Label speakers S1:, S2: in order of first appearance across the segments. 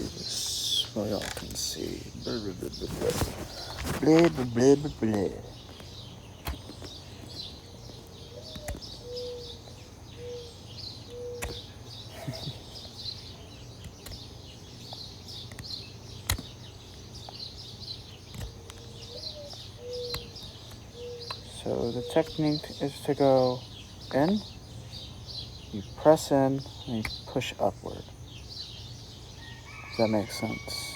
S1: do this so y'all can see. Blah, blah, blah, blah, blah, blah, blah, blah. So the technique is to go in, you press in, and you push upward. Does that make sense?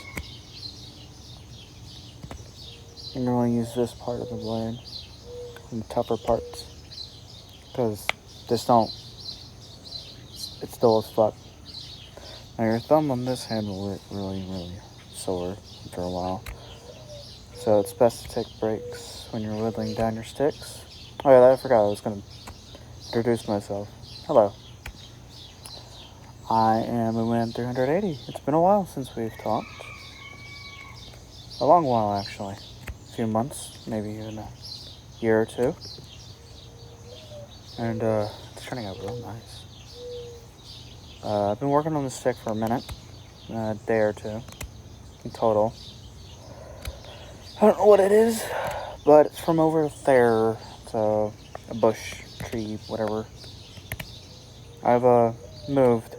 S1: You're going to use this part of the blade and the tougher parts, because this don't, it's dull as fuck. Now your thumb on this hand will get really, really sore after a while. So it's best to take breaks when you're whittling down your sticks. Oh yeah, I forgot I was going to introduce myself. Hello. I am Mooman380. It's been a while since we've talked. A long while, actually. A few months, maybe even a year or two. And it's turning out real nice. I've been working on the stick for a minute, a day or two in total. I don't know what it is, but it's from over there. It's a bush, tree, whatever. I've moved,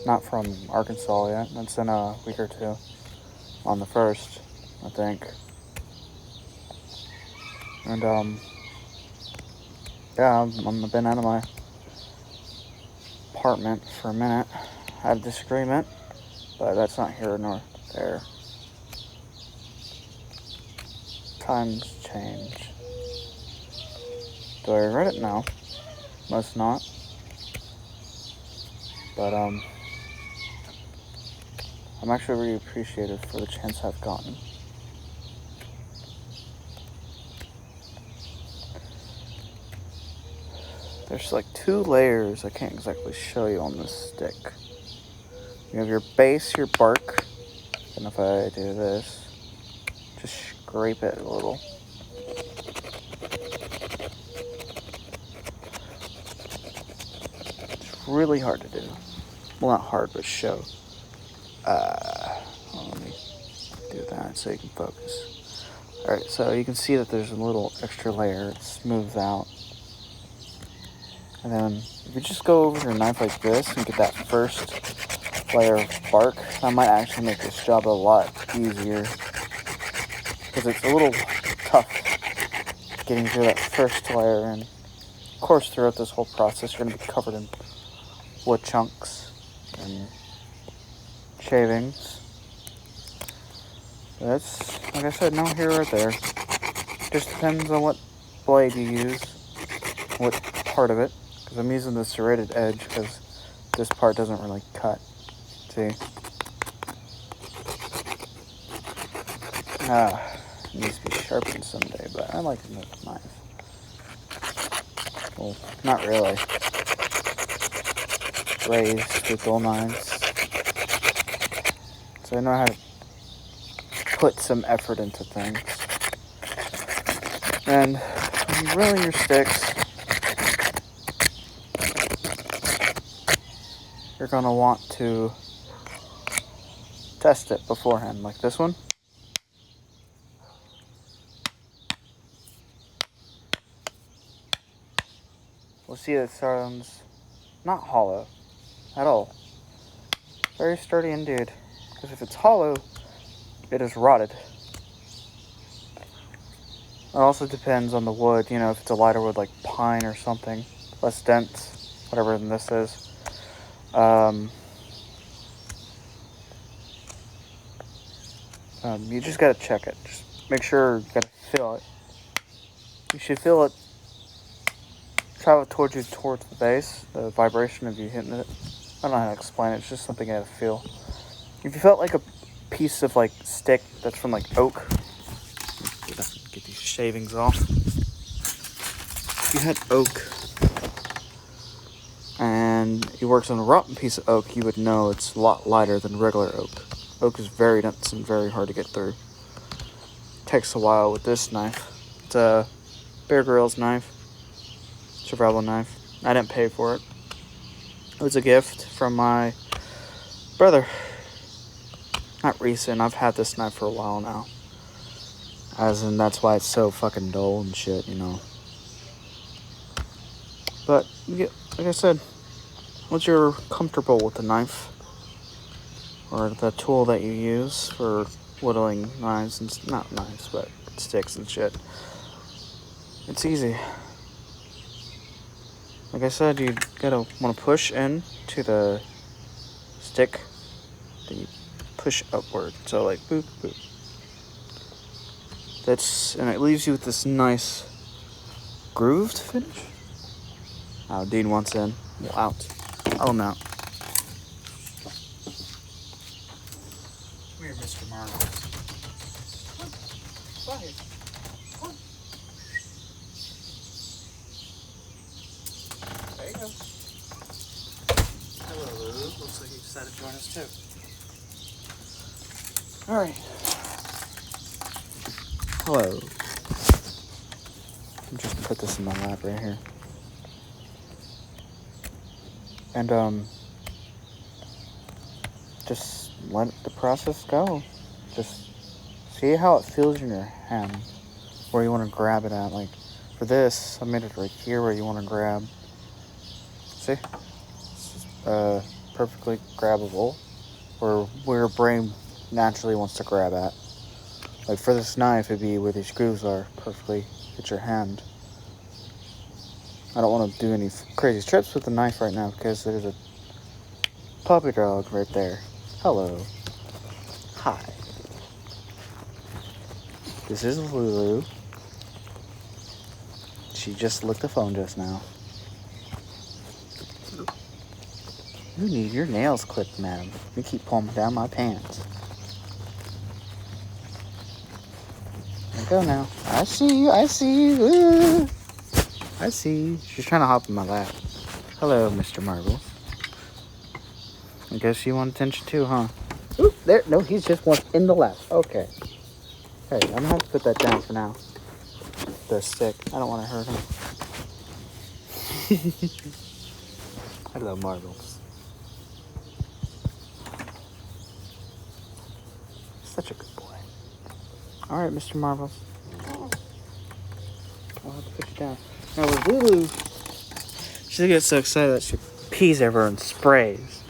S1: not from Arkansas yet. That's in a week or two, on the 1st, I think. And yeah, I've been out of my apartment for a minute. I had a disagreement, but that's not here nor there. Times change. Do I regret it? No. Most not. But I'm actually really appreciative for the chance I've gotten. There's like 2 layers I can't exactly show you on this stick. You have your base, your bark, and if I do this, just scrape it a little. It's really hard to do. Well, not hard, but show. Let me do that so you can focus. Alright, so you can see that there's a little extra layer. It smooths out. And then if you just go over your knife like this and get that first layer of bark, that might actually make this job a lot easier. Because it's a little tough getting through that first layer. And of course, throughout this whole process, you're going to be covered in wood chunks and shavings. That's, like I said, no here or there. Just depends on what blade you use, what part of it. Because I'm using the serrated edge because this part doesn't really cut. See? It needs to be sharpened someday, but I like the knife. Well, not really. Raised with dull knives. So I know how to put some effort into things. And when you're rolling your sticks, you're going to want to test it beforehand, like this one. We'll see that it sounds not hollow at all. Very sturdy indeed. Because if it's hollow, it is rotted. It also depends on the wood, you know, if it's a lighter wood like pine or something, less dense, whatever this is. You just gotta check it. Just make sure you gotta feel it. You should feel it travel towards you, towards the base, the vibration of you hitting it. I don't know how to explain it, it's just something you gotta feel. If you felt like a piece of like stick that's from like oak, get these shavings off. If you had oak and you worked on a rotten piece of oak, you would know it's a lot lighter than regular oak. Oak is very dense and very hard to get through. Takes a while with this knife. It's a Bear Grylls knife, survival knife. I didn't pay for it. It was a gift from my brother. Not recent, I've had this knife for a while now. As in, that's why it's so fucking dull and shit, you know. But, like I said, once you're comfortable with the knife, or the tool that you use for whittling knives, and not knives, but sticks and shit, it's easy. Like I said, you gotta want to push in to the stick, then you push upward, so like boop, boop. And it leaves you with this nice grooved finish. Oh, Dean wants in. Well, out. Oh, no. Come here, Mr. Marbles. Come here. Come. There you go. Hello, Lulu. Looks like you decided to join us, too. All right. Hello. I'm just gonna put this in my lap right here. And, just let the process go. Just see how it feels in your hand, where you want to grab it at. Like, for this, I made it right here where you want to grab. See? It's just, perfectly grabbable, or where your brain naturally wants to grab at. Like, for this knife, it'd be where these grooves are, perfectly at your hand. I don't want to do any crazy trips with the knife right now because there's a puppy dog right there. Hello. Hi. This is Lulu. She just licked the phone just now. You need your nails clipped, madam. You keep pulling down my pants. There you go now. I see you. I see you. Ooh. I see you. She's trying to hop in my lap. Hello, Mr. Marbles. I guess you want attention too, huh? Oop, there. No, he's just in the lap. Okay. Hey, I'm gonna have to put that down for now. The stick. I don't want to hurt him. Hello, Marbles. Such a good boy. All right, Mr. Marbles. I'll have to put you down. Now with Lulu, she gets so excited that she pees everywhere and sprays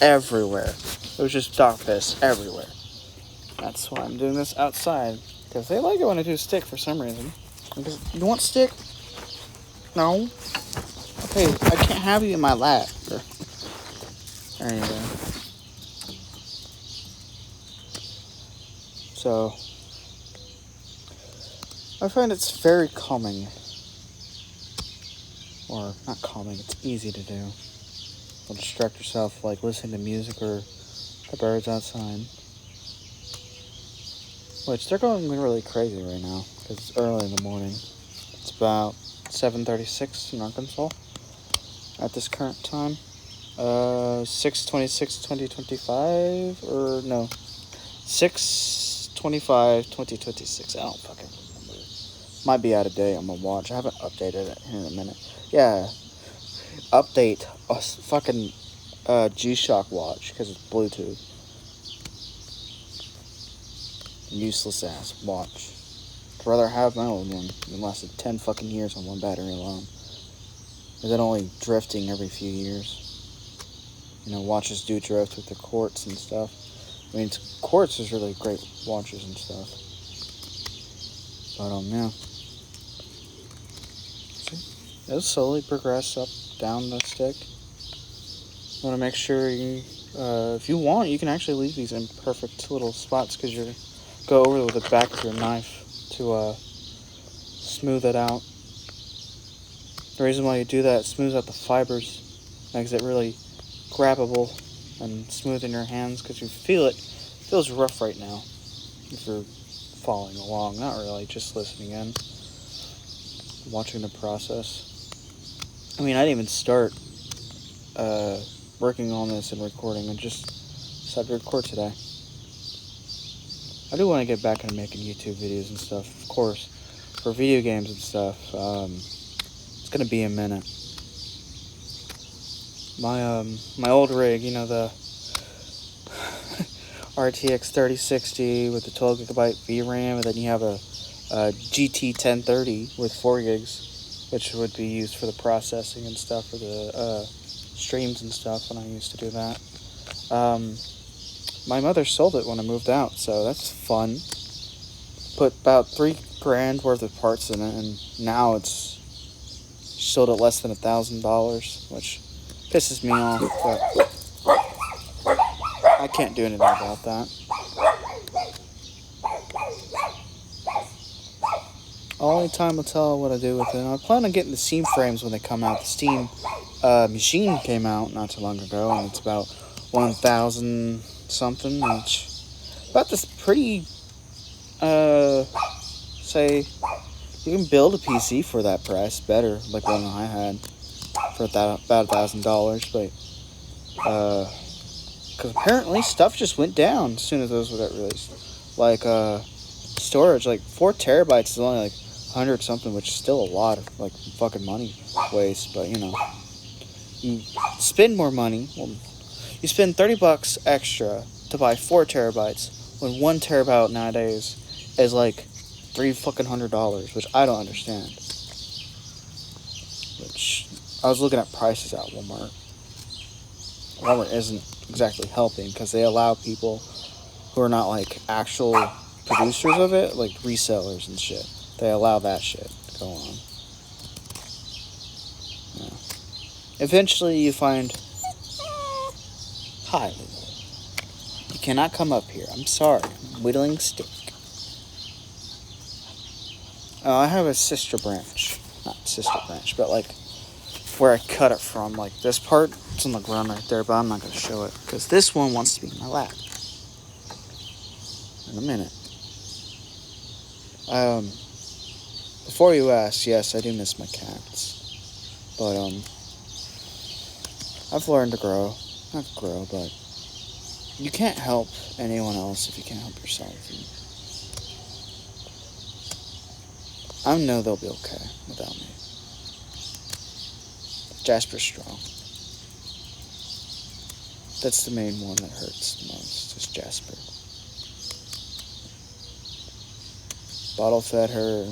S1: everywhere. It was just dog piss everywhere. That's why I'm doing this outside, because they like it when I do stick for some reason. Because, you want stick? No. Okay, I can't have you in my lap. There you go. So, I find it's very calming. Or, not calming, it's easy to do. You'll distract yourself, like listening to music or the birds outside. Which, they're going really crazy right now, because it's early in the morning. It's about 7:36 in Arkansas at this current time. 6/26/2025, or no, 6/25/2026. I don't fucking remember. Might be out of date on my watch. I haven't updated it in a minute. Yeah, update a fucking G-Shock watch because it's Bluetooth. Useless ass watch. I'd rather have my old one. It lasted 10 fucking years on one battery alone. Is it only drifting every few years? You know, watches do drift with the quartz and stuff. I mean, quartz is really great watches and stuff. But, yeah. See? It'll slowly progress up, down the stick. You want to make sure you, if you want, you can actually leave these in perfect little spots, because you're go over with the back of your knife to, smooth it out. The reason why you do that, it smooths out the fibers, makes it really grabbable and smooth in your hands, because you feel it. It feels rough right now if you're following along. Not really, just listening in, watching the process. I mean, I didn't even start working on this and recording. I just decided to record today. I do want to get back into making YouTube videos and stuff, of course, for video games and stuff. It's gonna be a minute. My old rig, you know, RTX 3060 with the 12 gigabyte VRAM, and then you have a GT 1030 with 4 gigs, which would be used for the processing and stuff for the streams and stuff when I used to do that. My mother sold it when I moved out, so that's fun. Put about $3,000 worth of parts in it, and now it's sold at less than $1,000, which pisses me off, but I can't do anything about that. Only time will tell what I do with it. I plan on getting the Steam frames when they come out. The Steam machine came out not too long ago, and it's about 1,000 something, which about this pretty say you can build a PC for that price better, like one I had for about $1,000, but because apparently stuff just went down as soon as those got released. Like storage, like 4 terabytes is only like 100 something, which is still a lot of like fucking money waste. But you know, you spend more money. Well, you spend $30 extra to buy 4 terabytes when 1 terabyte nowadays is like $300, which I don't understand. Which I was looking at prices at Walmart. Walmart isn't exactly helping because they allow people who are not like actual producers of it, like resellers and shit. They allow that shit to go on. Yeah. Eventually you find... Hi, Lulu. You cannot come up here. I'm sorry. I'm whittling stick. I have a sister branch. Not sister branch, but like where I cut it from. Like this part, it's on the ground right there, but I'm not going to show it because this one wants to be in my lap. In a minute. Before you ask, yes, I do miss my cats. But, I've learned to grow. Not grow, but you can't help anyone else if you can't help yourself. I know they'll be okay without me. Jasper's strong. That's the main one that hurts the most, is Jasper. Bottle fed her.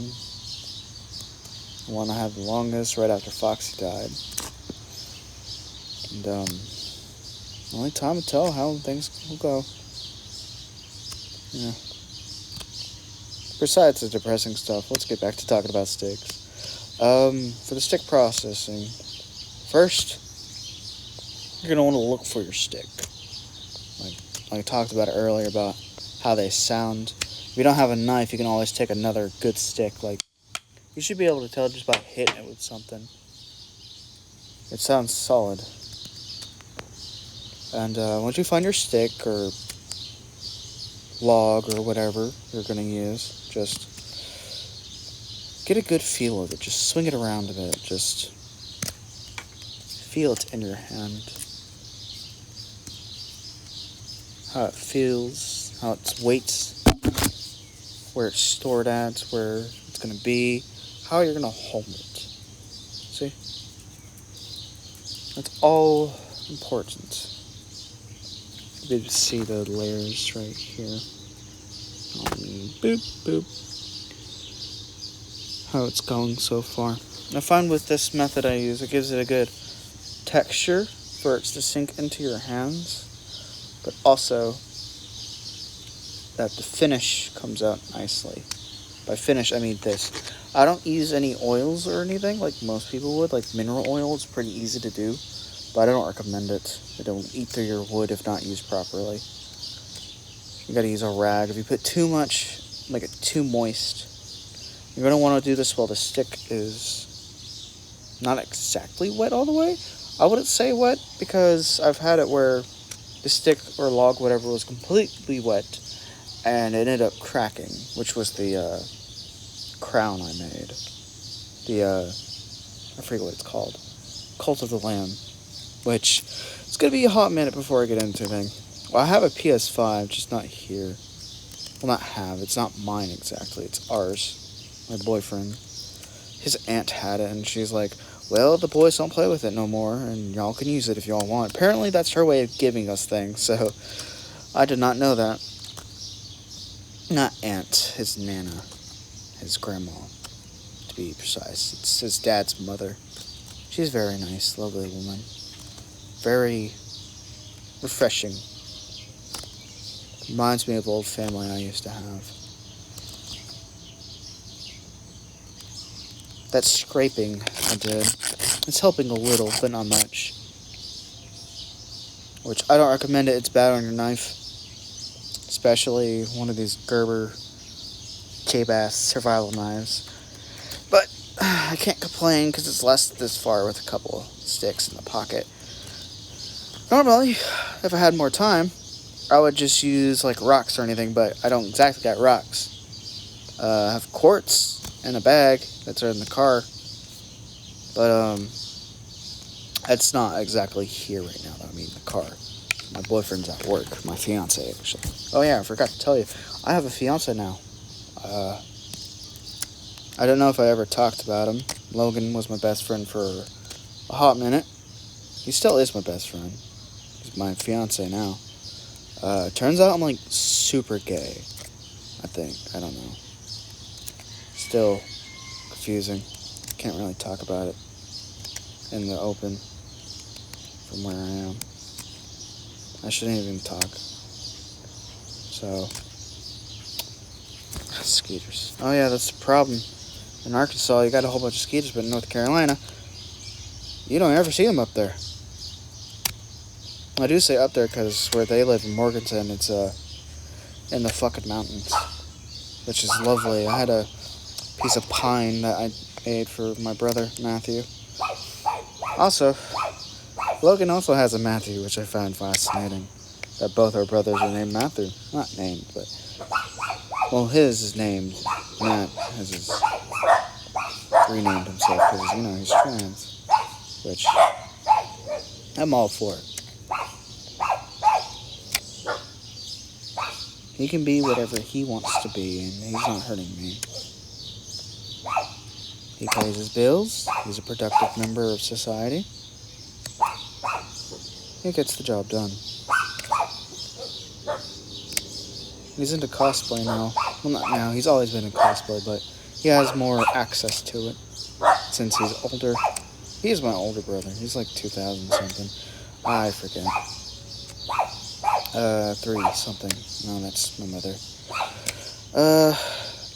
S1: The one I had the longest right after Foxy died. And, only time will tell how things will go. Yeah. Besides the depressing stuff, let's get back to talking about sticks. For the stick processing, first, you're going to want to look for your stick. Like I talked about it earlier about how they sound. If you don't have a knife, you can always take another good stick. Like, you should be able to tell just by hitting it with something. It sounds solid. And once you find your stick or log or whatever you're going to use, just get a good feel of it. Just swing it around a bit. Just feel it in your hand. How it feels, how its weights, where it's stored at, where it's going to be, how you're going to hold it. See? That's all important. You can see the layers right here. Boop, boop. How it's going so far. I find with this method I use, it gives it a good texture for it to sink into your hands, but also that the finish comes out nicely. By finish, I mean this. I don't use any oils or anything like most people would. Like mineral oil is pretty easy to do, but I don't recommend it. It'll eat through your wood if not used properly. You gotta use a rag. If you put too much, make it too moist, you're gonna want to do this while the stick is not exactly wet all the way. I wouldn't say wet because I've had it where the stick or log, whatever, was completely wet and it ended up cracking, which was the crown I made. I forget what it's called. Cult of the Lamb. Which, it's going to be a hot minute before I get into anything. Well, I have a PS5, just not here. Well, not have, it's not mine exactly, it's ours. My boyfriend. His aunt had it, and she's like, well, the boys don't play with it no more, and y'all can use it if y'all want. Apparently, that's her way of giving us things, so I did not know that. Not aunt, his nana. His grandma, to be precise. It's his dad's mother. She's a very nice, lovely woman. Very refreshing. Reminds me of old family I used to have. That scraping I did, it's helping a little, but not much. Which I don't recommend it. It's bad on your knife. Especially one of these Gerber cheap-ass survival knives. But I can't complain because it's less this far with a couple of sticks in the pocket. Normally, if I had more time, I would just use like rocks or anything, but I don't exactly got rocks. I have quartz in a bag that's in the car, but it's not exactly here right now, though. I mean, the car. My boyfriend's at work. My fiance, actually. Oh yeah, I forgot to tell you. I have a fiance now. I don't know if I ever talked about him. Logan was my best friend for a hot minute. He still is my best friend. He's my fiance now. Turns out I'm like super gay. I think. I don't know. Still confusing. Can't really talk about it in the open from where I am. I shouldn't even talk. So, skeeters. Oh yeah, that's the problem. In Arkansas, you got a whole bunch of skeeters, but in North Carolina, you don't ever see them up there. I do say up there because where they live in Morganton, it's in the fucking mountains, which is lovely. I had a piece of pine that I ate for my brother, Matthew. Also, Logan also has a Matthew, which I found fascinating. That both our brothers are named Matthew. Not named, but... Well, his is named Matt, as his... renamed himself, because, you know, he's trans. Which... I'm all for it. He can be whatever he wants to be, and he's not hurting me. He pays his bills. He's a productive member of society. He gets the job done. He's into cosplay now. Well, not now. He's always been in cosplay, but he has more access to it since he's older. He is my older brother. He's like 2000 something. I forget. 3 something. No, that's my mother.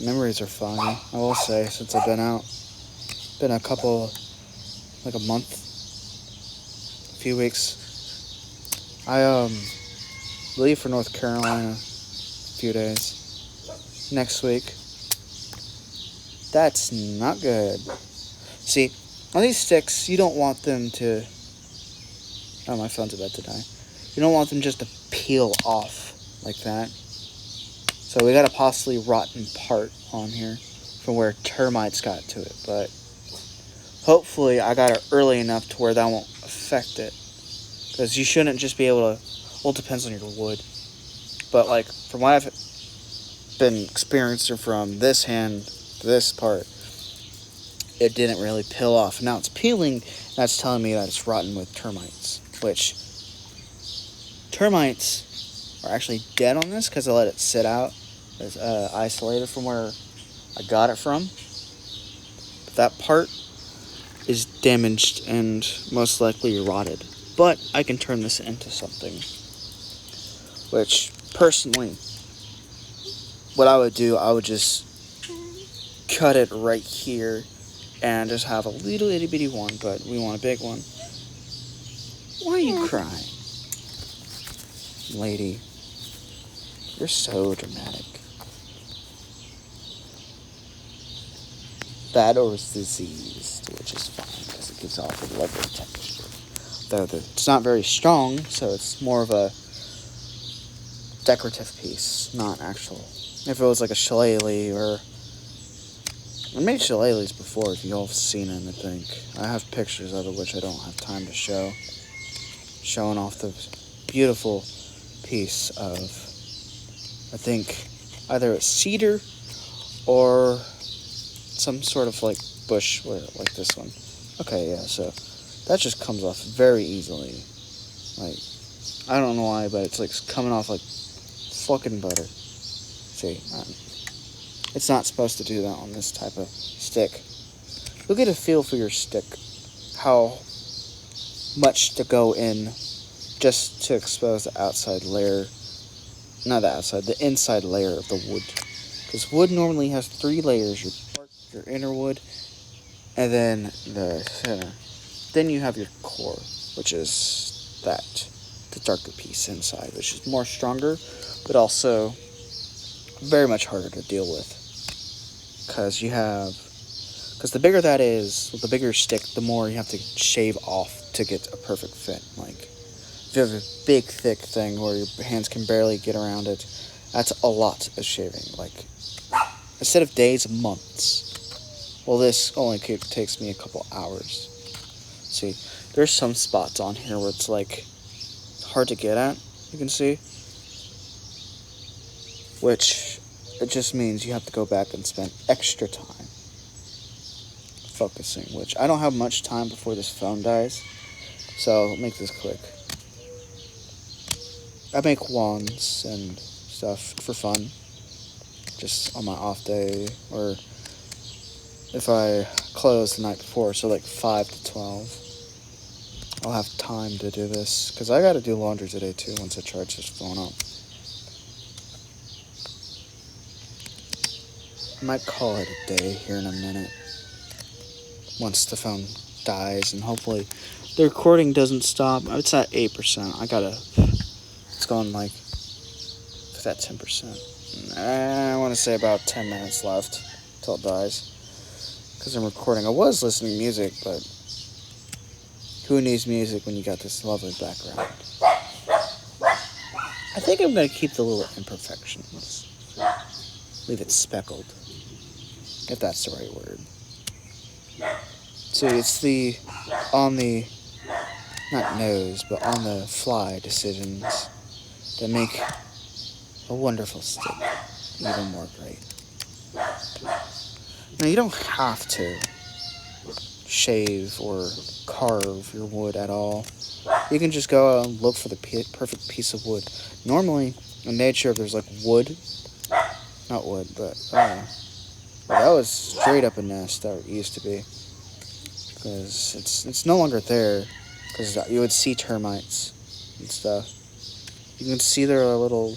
S1: Memories are foggy, I will say, since I've been out. Been a couple, like a month, a few weeks. I, leave for North Carolina a few days. Next week. That's not good. See, on these sticks, you don't want them to... Oh, my phone's about to die. You don't want them just to peel off like that. So we got a possibly rotten part on here from where termites got to it. But hopefully I got it early enough to where that won't affect it. Because you shouldn't just be able to... Well, it depends on your wood. But, like, from what I've been experiencing from this hand to this part, it didn't really peel off. Now it's peeling, that's telling me that it's rotten with termites. Which, termites are actually dead on this because I let it sit out. It's isolated from where I got it from. But that part is damaged and most likely rotted. But I can turn this into something. Which, personally, what I would do, I would just cut it right here and just have a little itty bitty one, but we want a big one. Why are you crying? Lady, you're so dramatic. That or it's diseased, which is fine because it gives off a lovely texture. Though it's not very strong, so it's more of a decorative piece, not actual. If it was like a shillelagh or... I made shillelaghs before, if you all have seen them, I think. I have pictures of it, which I don't have time to show. Showing off the beautiful piece of, I think, either a cedar or some sort of like bush, like this one. Okay, yeah, so that just comes off very easily. Like, I don't know why, but it's like coming off like fucking butter. See, it's not supposed to do that on this type of stick. You'll get a feel for your stick, how much to go in just to expose the outside layer, not the outside, the inside layer of the wood. Because wood normally has 3 layers, your bark, your inner wood, and then the center. Then you have your core, which is the darker piece inside, which is more stronger, but also very much harder to deal with. Because the bigger that is, the bigger stick, the more you have to shave off to get a perfect fit. Like, if you have a big, thick thing where your hands can barely get around it, that's a lot of shaving. Like, instead of days, months. Well, this only takes me a couple hours. See, there's some spots on here where it's like hard to get at, you can see. Which, it just means you have to go back and spend extra time focusing, which I don't have much time before this phone dies, so I'll make this quick. I make wands and stuff for fun, just on my off day, or if I close the night before, so like 5 to 12, I'll have time to do this, because I gotta do laundry today too once I charge this phone up. I might call it a day here in a minute, once the phone dies, and hopefully the recording doesn't stop. It's at 8%. It's going like, it's at 10%. I want to say about 10 minutes left till it dies, because I'm recording. I was listening to music, but who needs music when you got this lovely background? I think I'm going to keep the little imperfections. Leave it speckled, if that's the right word. So it's not nose, but on the fly decisions that make a wonderful stick even more great. Now, you don't have to shave or carve your wood at all. You can just go out and look for the perfect piece of wood. Normally, in nature, there's like wood. Not wood, but that was straight up a nest that it used to be. Because it's no longer there. Because you would see termites and stuff. You can see their little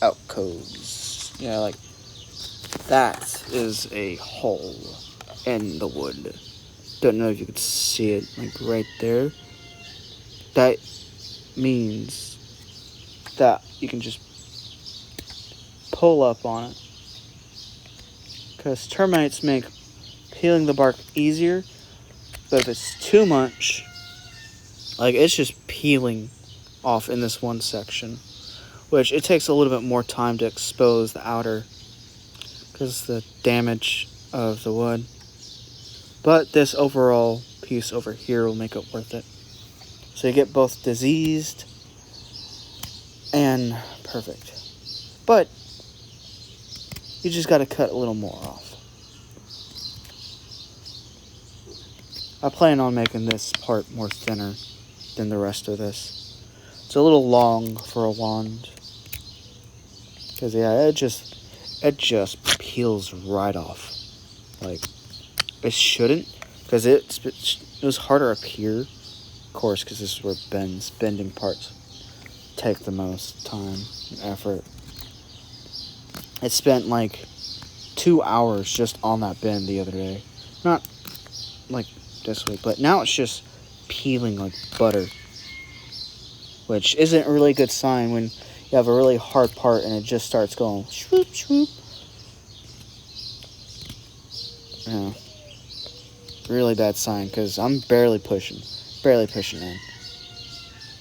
S1: alcoves. Yeah, like that is a hole in the wood. Don't know if you could see it, like right there. That means that you can just pull up on it. Because termites make peeling the bark easier, but if it's too much, like it's just peeling off in this one section, which it takes a little bit more time to expose the outer because the damage of the wood. But this overall piece over here will make it worth it. So you get both diseased and perfect. But you just got to cut a little more off. I plan on making this part more thinner than the rest of this. It's a little long for a wand. Because, yeah, it just peels right off. Like, it shouldn't. Because it was harder up here. Of course, because this is where bending parts take the most time and effort. It spent like 2 hours just on that bend the other day. Not like this week, but now it's just peeling like butter. Which isn't a really good sign when you have a really hard part and it just starts going swoop, swoop. Yeah. Really bad sign, because I'm barely pushing in.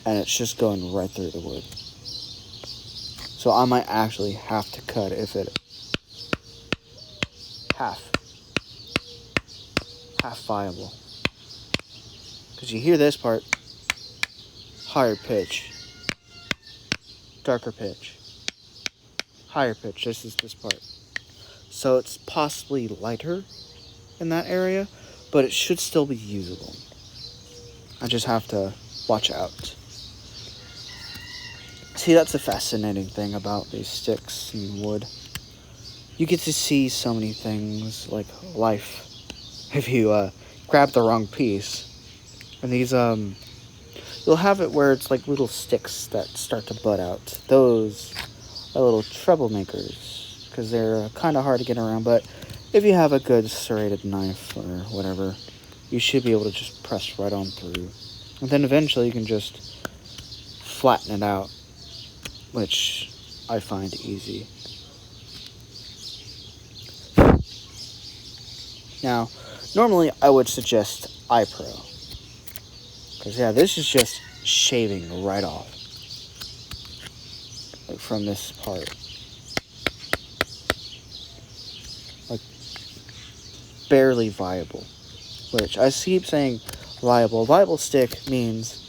S1: And it's just going right through the wood. So I might actually have to cut if it half viable. Because you hear this part, higher pitch, darker pitch, higher pitch, this is this part. So it's possibly lighter in that area, but it should still be usable. I just have to watch out. See, that's a fascinating thing about these sticks and wood. You get to see so many things, like life, if you grab the wrong piece. And these, you'll have it where it's like little sticks that start to bud out. Those are little troublemakers, because they're kind of hard to get around, but if you have a good serrated knife or whatever, you should be able to just press right on through. And then eventually you can just flatten it out, which I find easy. Now, normally I would suggest iPro, because yeah, this is just shaving right off, like from this part, like barely viable. Which I keep saying viable. Viable stick means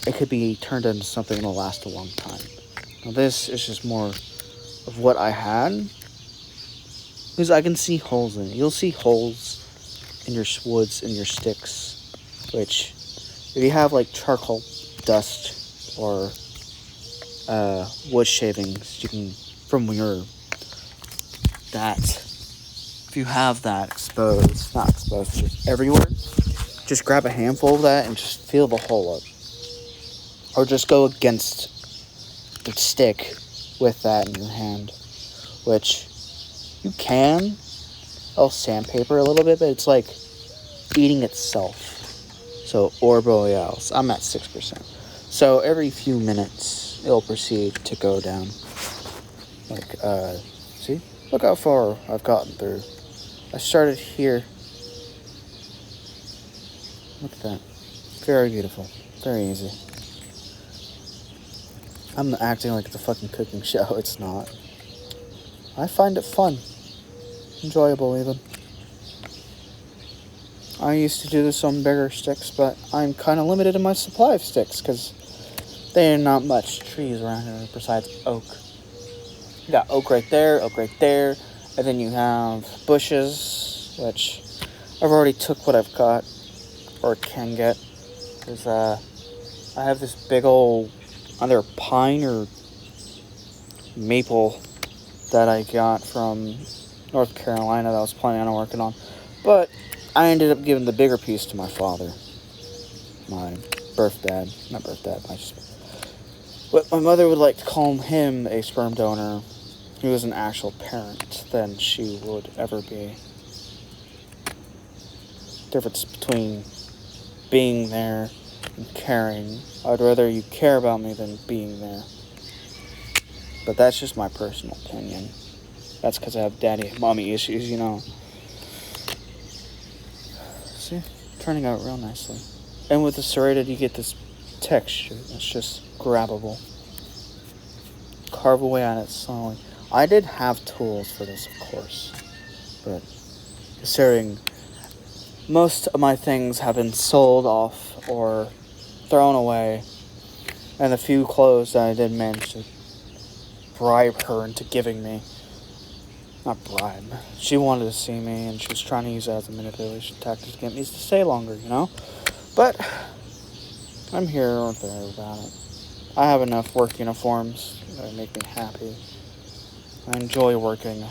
S1: it could be turned into something that'll last a long time. Now this is just more of what I had, because I can see holes in it. You'll see holes in your woods and your sticks, which if you have like charcoal dust or wood shavings, you can from your if you have that exposed, not exposed, just everywhere, just grab a handful of that and just fill the hole up, or just go against the stick with that in your hand, which you can. I'll sandpaper a little bit, but it's like eating itself. So, or borealis. I'm at 6%. So every few minutes, it'll proceed to go down. Like, see? Look how far I've gotten through. I started here. Look at that. Very beautiful. Very easy. I'm acting like the fucking cooking show. It's not. I find it fun. Enjoyable, even. I used to do this on bigger sticks, but I'm kind of limited in my supply of sticks, because there are not much trees around here besides oak. You got oak right there, and then you have bushes, which I've already took what I've got, or can get. There's I have this big old either pine or maple that I got from North Carolina that I was planning on working on, but I ended up giving the bigger piece to my father, my but my mother would like to call him a sperm donor. He was an actual parent than she would ever be. Difference between being there and caring. I'd rather you care about me than being there. But that's just my personal opinion. That's because I have daddy and mommy issues, you know. See? Turning out real nicely. And with the serrated, you get this texture that's just grabbable. Carve away on it slowly. I did have tools for this, of course. But considering most of my things have been sold off or thrown away, and the few clothes that I did manage to bribe her into giving me. Not bribe. She wanted to see me, and she was trying to use that as a manipulation tactic to get me to stay longer, you know? But I'm here or there about it. I have enough work uniforms that make me happy. I enjoy working.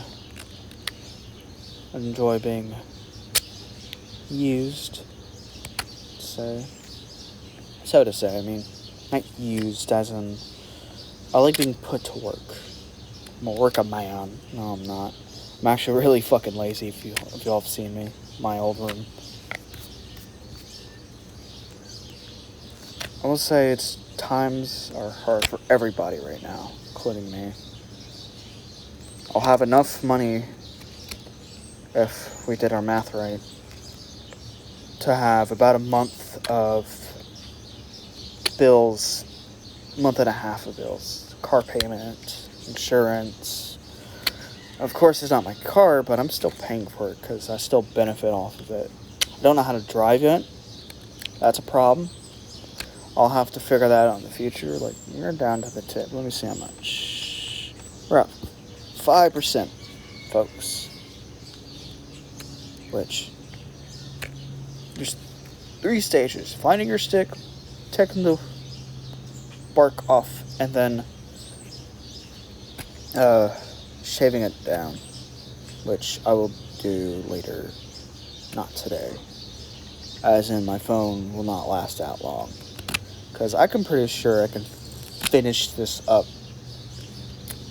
S1: I enjoy being used, so to say. I mean, not used as in, I like being put to work. I'm a worker man. No, I'm not. I'm actually really fucking lazy, if y'all have seen me. My old room. I will say times are hard for everybody right now, including me. I'll have enough money, if we did our math right, to have about a month of bills, month and a half of bills. Car payment, insurance. Of course, it's not my car, but I'm still paying for it because I still benefit off of it. I don't know how to drive yet. That's a problem. I'll have to figure that out in the future. Like, you're down to the tip. Let me see how much. We're up 5%, folks. Which, there's 3 stages. Finding your stick, taking the bark off and then shaving it down, which I will do later, not today, as in my phone will not last that long, because I'm pretty sure I can finish this up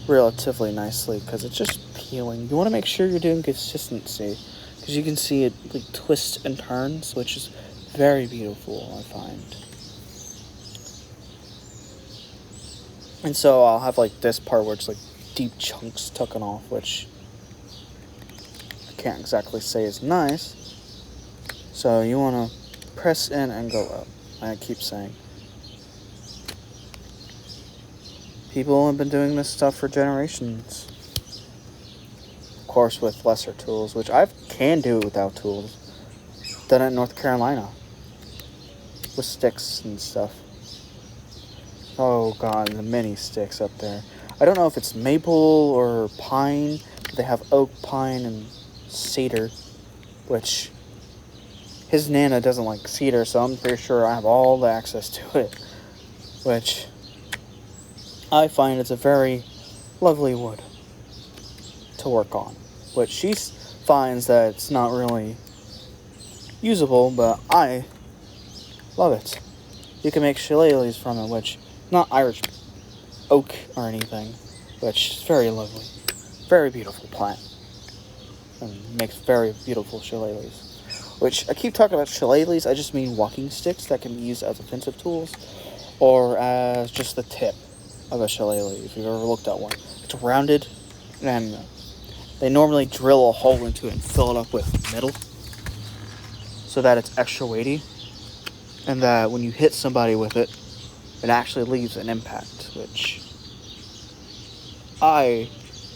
S1: relatively nicely, because it's just peeling. You want to make sure you're doing consistency, because you can see it like twists and turns, which is very beautiful, I find. And so I'll have like this part where it's like deep chunks taken off, which I can't exactly say is nice. So you want to press in and go up. I keep saying. People have been doing this stuff for generations. Of course, with lesser tools, which I can do without tools. Done it in North Carolina. With sticks and stuff. Oh god, the mini sticks up there. I don't know if it's maple or pine. They have oak, pine, and cedar. Which, his Nana doesn't like cedar, so I'm pretty sure I have all the access to it. Which, I find it's a very lovely wood to work on. Which she finds that it's not really usable, but I love it. You can make shillelaghs from it, which, not Irish oak or anything, which is very lovely. Very beautiful plant. And makes very beautiful shillelaghs. Which, I keep talking about shillelaghs, I just mean walking sticks that can be used as offensive tools, or as just the tip of a shillelagh, if you've ever looked at one. It's rounded, and they normally drill a hole into it and fill it up with metal, so that it's extra weighty, and that when you hit somebody with it, it actually leaves an impact, which I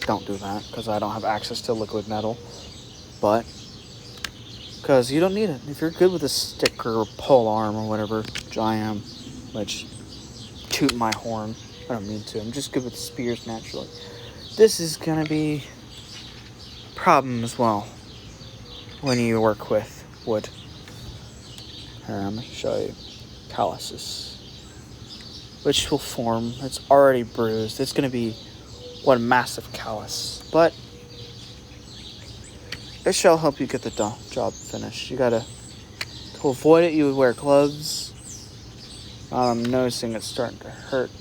S1: don't do that, because I don't have access to liquid metal, but because you don't need it. If you're good with a stick or a pole arm or whatever, which I am, which, toot my horn, I don't mean to, I'm just good with spears naturally. This is going to be a problem as well when you work with wood. Here, I'm going to show you calluses, which will form. It's already bruised. It's going to be one massive callus, but it shall help you get the job finished. You gotta, to avoid it, you would wear gloves. I'm noticing it's starting to hurt.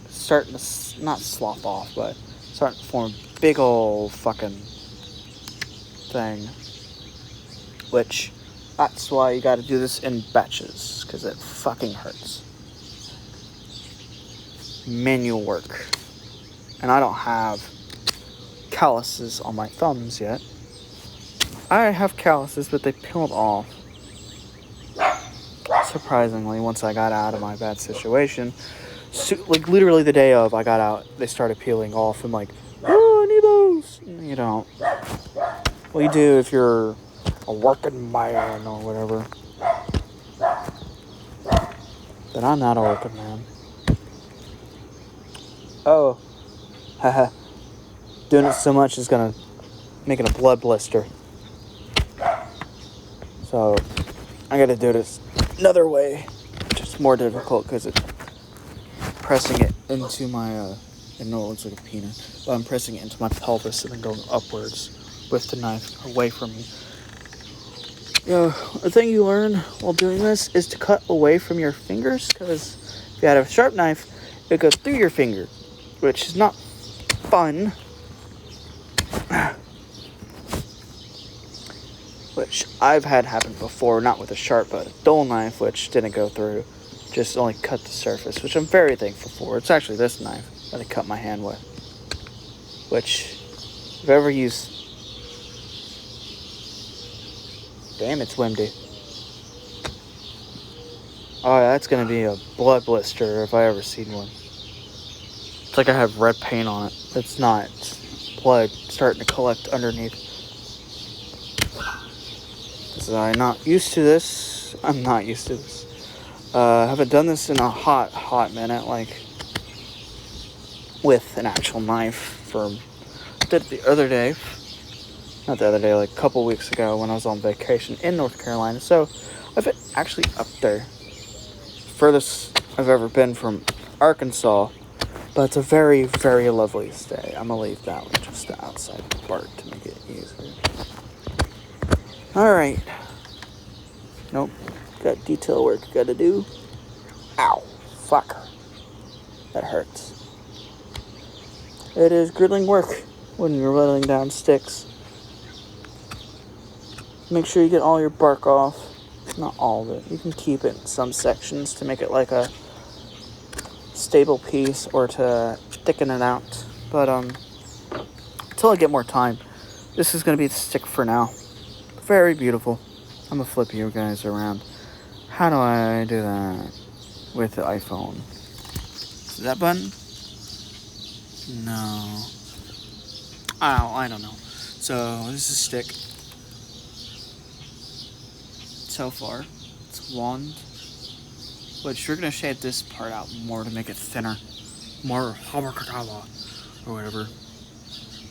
S1: It's starting to not slop off, but starting to form a big old fucking thing. Which, that's why you gotta do this in batches, because it fucking hurts. Manual work. And I don't have calluses on my thumbs yet. I have calluses, but they peeled off. Surprisingly, once I got out of my bad situation. Like, literally the day of I got out, they started peeling off. I'm like, oh, I need those. You don't. Well, you do if you're a working man or whatever. But I'm not a working man. Oh. Haha. Doing it so much is gonna make it a blood blister. So, I gotta do this another way. Just more difficult because it's pressing it into my, I know it looks like a penis, but I'm pressing it into my pelvis and then going upwards with the knife away from me. The thing you learn while doing this is to cut away from your fingers, because if you had a sharp knife, it goes through your finger, which is not fun. Which I've had happen before, not with a sharp, but a dull knife, which didn't go through, just only cut the surface, which I'm very thankful for. It's actually this knife that I cut my hand with, which, if I've ever used, damn, it's windy. Oh, that's gonna be a blood blister if I ever seen one. It's like I have red paint on it. It's not. It's blood starting to collect underneath. I'm not used to this. I'm not used to this. I haven't done this in a hot minute, like, with an actual knife. Did it the other day. Not the other day, like a couple weeks ago when I was on vacation in North Carolina. So, I've been actually up there. Furthest I've ever been from Arkansas But it's a very, very lovely stay. I'm gonna leave that one just the outside part to make it easier. Alright. Nope. Got detail work gotta do. Ow. Fuck. That hurts. It is grilling work when you're whittling down sticks. Make sure you get all your bark off. Not all of it. You can keep it in some sections to make it like a stable piece or to thicken it out. But until I get more time, this is gonna be the stick for now. Very beautiful. I'm gonna flip you guys around. How do I do that with the iPhone? Is that button? No. Oh, I don't know. So this is a stick. So far, it's wand, which we're gonna shape this part out more to make it thinner, more or whatever.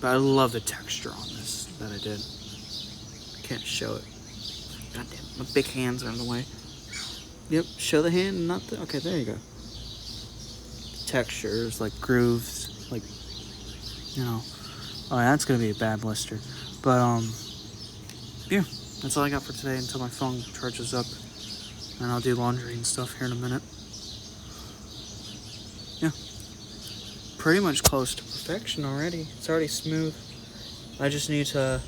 S1: But I love the texture on this that I did. Can't show it. God damn, my big hands are in the way. Yep, show the hand, not the. Okay, there you go. Textures like grooves, like you know. Oh, that's gonna be a bad blister. But yeah. That's all I got for today until my phone charges up. And I'll do laundry and stuff here in a minute. Yeah. Pretty much close to perfection already. It's already smooth. I just need to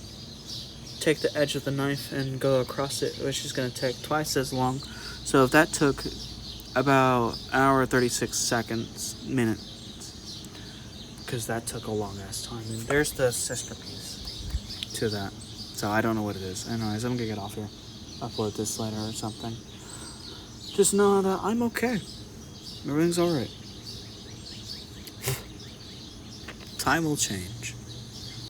S1: take the edge of the knife and go across it, which is going to take twice as long. So if that took about an hour 36 minutes, because that took a long ass time. And there's the sister piece to that. So I don't know what it is. Anyways, I'm gonna get off here. Upload this later or something. Just know that I'm okay. Everything's alright. Time will change.